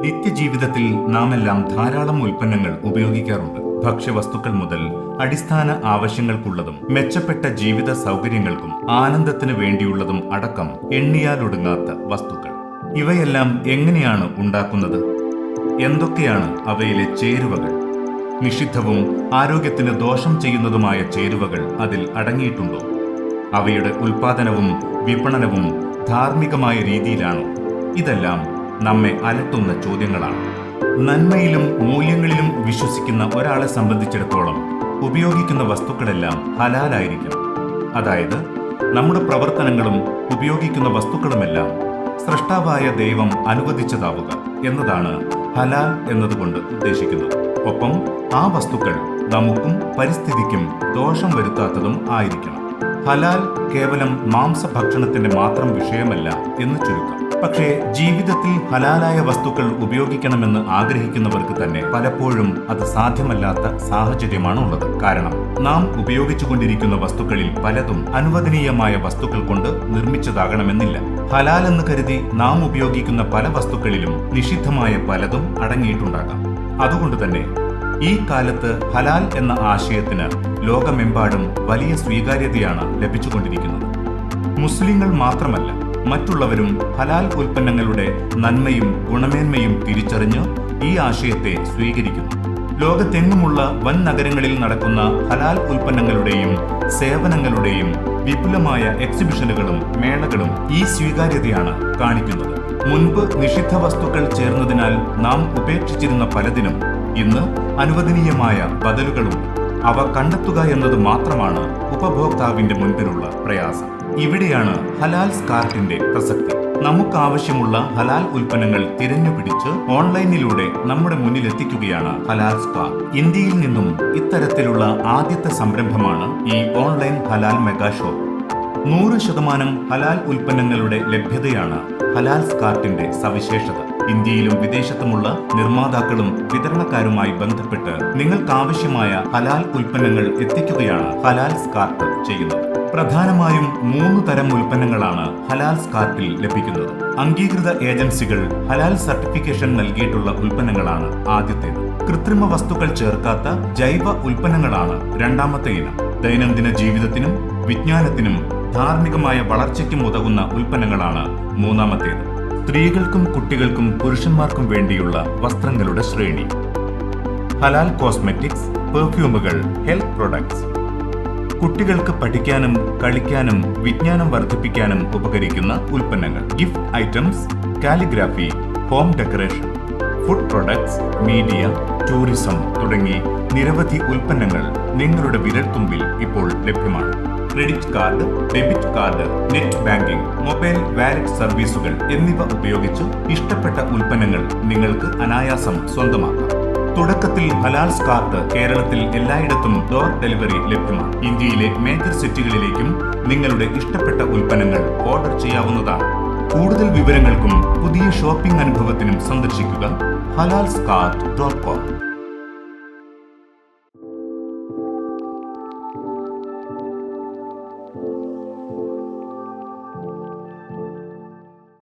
നിത്യജീവിതത്തിൽ നാമെല്ലാം ധാരാളം ഉൽപ്പന്നങ്ങൾ ഉപയോഗിക്കാറുണ്ട്. ഭക്ഷ്യവസ്തുക്കൾ മുതൽ അടിസ്ഥാന ആവശ്യങ്ങൾക്കുള്ളതും മെച്ചപ്പെട്ട ജീവിത സൗകര്യങ്ങൾക്കും ആനന്ദത്തിന് വേണ്ടിയുള്ളതും അടക്കം എണ്ണിയാലൊടുങ്ങാത്ത വസ്തുക്കൾ. ഇവയെല്ലാം എങ്ങനെയാണ് ഉണ്ടാക്കുന്നത്? എന്തൊക്കെയാണ് അവയിലെ ചേരുവകൾ? നിഷിദ്ധവും ആരോഗ്യത്തിന് ദോഷം ചെയ്യുന്നതുമായ ചേരുവകൾ അതിൽ അടങ്ങിയിട്ടുണ്ടോ? അവയുടെ ഉൽപാദനവും വിപണനവും ധാർമ്മികമായ രീതിയിലാണോ? ഇതെല്ലാം നമ്മെ അലട്ടുന്ന ചോദ്യങ്ങളാണ്. നന്മയിലും മൂല്യങ്ങളിലും വിശ്വസിക്കുന്ന ഒരാളെ സംബന്ധിച്ചിടത്തോളം ഉപയോഗിക്കുന്ന വസ്തുക്കളെല്ലാം ഹലാലായിരിക്കണം. അതായത് നമ്മുടെ പ്രവർത്തനങ്ങളും ഉപയോഗിക്കുന്ന വസ്തുക്കളുമെല്ലാം സ്രഷ്ടാവായ ദൈവം അനുവദിച്ചതാവുക എന്നതാണ് ഹലാൽ എന്നതുകൊണ്ട് ഉദ്ദേശിക്കുന്നത്. ഒപ്പം ആ വസ്തുക്കൾ നമുക്കും പരിസ്ഥിതിക്കും ദോഷം വരുത്താത്തതും ആയിരിക്കണം. ഹലാൽ കേവലം മാംസഭക്ഷണത്തിന്റെ മാത്രം വിഷയമല്ല എന്ന് ചുരുക്കം. പക്ഷേ ജീവിതത്തിൽ ഹലാലായ വസ്തുക്കൾ ഉപയോഗിക്കണമെന്ന് ആഗ്രഹിക്കുന്നവർക്ക് തന്നെ പലപ്പോഴും അത് സാധ്യമല്ലാത്ത സാഹചര്യമാണ് ഉള്ളത്. കാരണം നാം ഉപയോഗിച്ചുകൊണ്ടിരിക്കുന്ന വസ്തുക്കളിൽ പലതും അനുവദനീയമായ വസ്തുക്കൾ കൊണ്ട് നിർമ്മിച്ചതാകണമെന്നില്ല. ഹലാൽ എന്ന് കരുതി നാം ഉപയോഗിക്കുന്ന പല വസ്തുക്കളിലും നിഷിദ്ധമായ പലതും അടങ്ങിയിട്ടുണ്ടാകാം. അതുകൊണ്ട് തന്നെ ഈ കാലത്ത് ഹലാൽ എന്ന ആശയത്തിന് ലോകമെമ്പാടും വലിയ സ്വീകാര്യതയാണ് ലഭിച്ചുകൊണ്ടിരിക്കുന്നത്. മുസ്ലിങ്ങൾ മാത്രമല്ല, മറ്റുള്ളവരും ഹലാൽ ഉൽപ്പന്നങ്ങളുടെ നന്മയും ഗുണമേന്മയും തിരിച്ചറിഞ്ഞ് ഈ ആശയത്തെ സ്വീകരിക്കുന്നു. ലോകത്തെങ്ങുമുള്ള വൻ നഗരങ്ങളിൽ നടക്കുന്ന ഹലാൽ ഉൽപ്പന്നങ്ങളുടെയും സേവനങ്ങളുടെയും വിപുലമായ എക്സിബിഷനുകളും മേളകളും ഈ സ്വീകാര്യതയാണ് കാണിക്കുന്നത്. മുൻപ് നിഷിദ്ധ വസ്തുക്കൾ ചേർന്നതിനാൽ നാം ഉപേക്ഷിച്ചിരുന്ന പലതിനും ഇന്ന് അനുവദനീയമായ ബദലുകളുണ്ട്. അവ കണ്ടെത്തുക എന്നത് മാത്രമാണ് ഉപഭോക്താവിന്റെ മുൻപിലുള്ള പ്രയാസം. ഇവിടെയാണ് ഹലാൽ കാർട്ടിന്റെ പ്രസക്തി. നമുക്കാവശ്യമുള്ള ഹലാൽ ഉൽപ്പന്നങ്ങൾ തിരഞ്ഞുപിടിച്ച് ഓൺലൈനിലൂടെ നമ്മുടെ മുന്നിലെത്തിക്കുകയാണ് ഹലാൽ കാർട്ട്. ഇന്ത്യയിൽ നിന്നും ഇത്തരത്തിലുള്ള ആദ്യത്തെ സംരംഭമാണ് ഈ ഓൺലൈൻ ഹലാൽ മെഗാ ഷോപ്പ്. 100% ഹലാൽ ഉൽപ്പന്നങ്ങളുടെ ലഭ്യതയാണ് ഹലാൽ കാർട്ടിന്റെ സവിശേഷത. ഇന്ത്യയിലും വിദേശത്തുമുള്ള നിർമ്മാതാക്കളും വിതരണക്കാരുമായി ബന്ധപ്പെട്ട് നിങ്ങൾക്കാവശ്യമായ ഹലാൽ ഉൽപ്പന്നങ്ങൾ എത്തിക്കുകയാണ് ഹലാൽ കാർട്ട് ചെയ്യുന്നത്. പ്രധാനമായും 3 തരം ഉൽപ്പന്നങ്ങളാണ് ഹലാൽ കാർട്ടിൽ ലഭിക്കുന്നത്. അംഗീകൃത ഏജൻസികൾ ഹലാൽ സർട്ടിഫിക്കേഷൻ നൽകിയിട്ടുള്ള ഉൽപ്പന്നങ്ങളാണ് ആദ്യത്തേത്. കൃത്രിമ വസ്തുക്കൾ ചേർക്കാത്ത ജൈവ ഉൽപ്പന്നങ്ങളാണ് രണ്ടാമത്തെ ഇനം. ദൈനംദിന ജീവിതത്തിനും വിജ്ഞാനത്തിനും ധാർമ്മികമായ വളർച്ചയ്ക്കും ഉതകുന്ന ഉൽപ്പന്നങ്ങളാണ് മൂന്നാമത്തേത്. സ്ത്രീകൾക്കും കുട്ടികൾക്കും പുരുഷന്മാർക്കും വേണ്ടിയുള്ള വസ്ത്രങ്ങളുടെ ശ്രേണി. ഹലാൽ കോസ്മെറ്റിക്സ്, പെർഫ്യൂമുകൾ, ഹെൽത്ത് പ്രൊഡക്ട്സ്. കുട്ടികൾക്ക് പഠിക്കാനും കളിക്കാനും വിജ്ഞാനം വർദ്ധിപ്പിക്കാനും ഉപകരിക്കുന്ന ഉൽപ്പന്നങ്ങൾ. Gift items, calligraphy, home decoration, food products, media, tourism തുടങ്ങി നിരവധി ഉൽപ്പന്നങ്ങൾ നിങ്ങളുടെ വിരൽത്തുമ്പിൽ ഇപ്പോൾ ലഭ്യമാണ്. Credit card, debit card, net banking, mobile wallet സർവീസുകൾ എന്നിവ ഉപയോഗിച്ച് ഇഷ്ടപ്പെട്ട ഉൽപ്പന്നങ്ങൾ നിങ്ങൾക്ക് അനായാസം സ്വന്തമാക്കാം. തുടക്കത്തിൽ ഹലാൽ കാർട്ട് കേരളത്തിൽ എല്ലായിടത്തും ഡോർ ഡെലിവറി ലഭ്യമാണ്. ഇന്ത്യയിലെ മേജർ സിറ്റികളിലേക്കും നിങ്ങളുടെ ഇഷ്ടപ്പെട്ട ഉൽപ്പന്നങ്ങൾ ഓർഡർ ചെയ്യാവുന്നതാണ്. കൂടുതൽ വിവരങ്ങൾക്കും പുതിയ ഷോപ്പിംഗ് അനുഭവത്തിനും സന്ദർശിക്കുക halalscart.com.